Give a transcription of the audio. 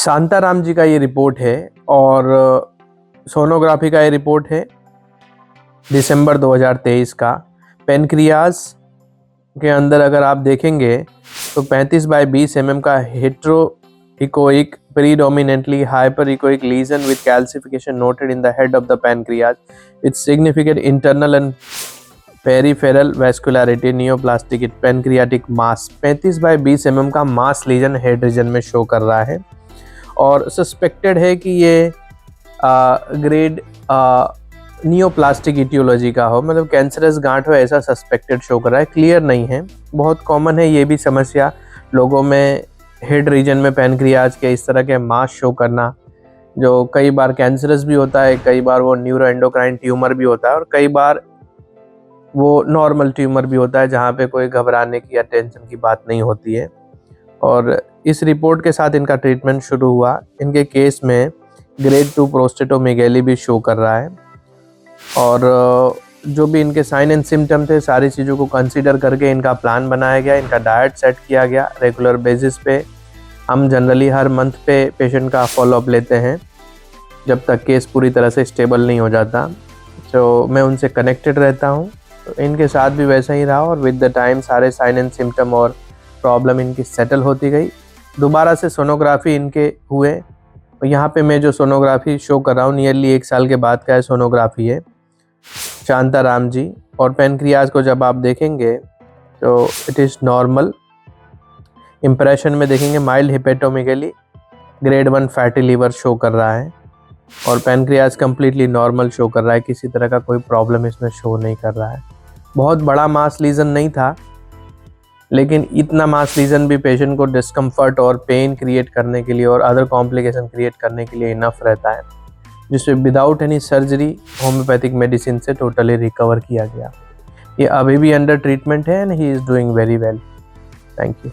शांताराम जी का ये रिपोर्ट है और सोनोग्राफी का ये रिपोर्ट है दिसंबर 2023 का। पेनक्रियाज के अंदर अगर आप देखेंगे तो 35/20 mm का heteroechoic predominantly hyperechoic lesion with calcification noted in the head of the pancreas with significant internal and peripheral vascularity neoplastic pancreatic mass। 35/20 mm का मास लीजन हेड रीजन में शो कर रहा है और सस्पेक्टेड है कि ये ग्रेड नियोप्लास्टिक इटियोलॉजी का हो, मतलब कैंसरस गांठ हो, ऐसा सस्पेक्टेड शो कर रहा है। क्लियर नहीं है। बहुत कॉमन है ये भी समस्या लोगों में, हेड रीजन में पैनक्रियाज के इस तरह के मास शो करना, जो कई बार कैंसरस भी होता है, कई बार वो न्यूरोएंडोक्राइन ट्यूमर भी होता है और कई बार वो नॉर्मल ट्यूमर भी होता है जहाँ पे कोई घबराने की या टेंशन की बात नहीं होती है। और इस रिपोर्ट के साथ इनका ट्रीटमेंट शुरू हुआ। इनके केस में ग्रेड 2 प्रोस्टेटोमेगेली भी शो कर रहा है और जो भी इनके साइन एंड सिम्टम थे, सारी चीज़ों को कंसीडर करके इनका प्लान बनाया गया, इनका डाइट सेट किया गया। रेगुलर बेसिस पे हम जनरली हर मंथ पे पेशेंट का फॉलोअप लेते हैं जब तक केस पूरी तरह से स्टेबल नहीं हो जाता। तो मैं उनसे कनेक्टेड रहता हूँ, तो इनके साथ भी वैसा ही रहा और विद द टाइम सारे साइन एंड सिम्टम और प्रॉब्लम इनकी सेटल होती गई। दोबारा से सोनोग्राफी इनके हुए और यहाँ पे मैं जो सोनोग्राफी शो कर रहा हूँ नियरली 1 साल के बाद का है सोनोग्राफी है, शांताराम जी। और पेनक्रियाज को जब आप देखेंगे तो इट इज़ नॉर्मल। इम्प्रेशन में देखेंगे mild hepatomegaly, grade 1 fatty liver show कर रहा है और पेनक्रियाज कम्प्लीटली नॉर्मल शो कर रहा है। किसी तरह का कोई प्रॉब्लम इसमें शो नहीं कर रहा है। बहुत बड़ा मास लीजन नहीं था, लेकिन इतना मास लीजन भी पेशेंट को डिस्कम्फर्ट और पेन क्रिएट करने के लिए और अदर कॉम्प्लिकेशन क्रिएट करने के लिए इनफ रहता है, जिससे without any surgery homeopathic medicine से टोटली रिकवर किया गया। ये अभी भी अंडर ट्रीटमेंट है and he is doing very well. Thank you.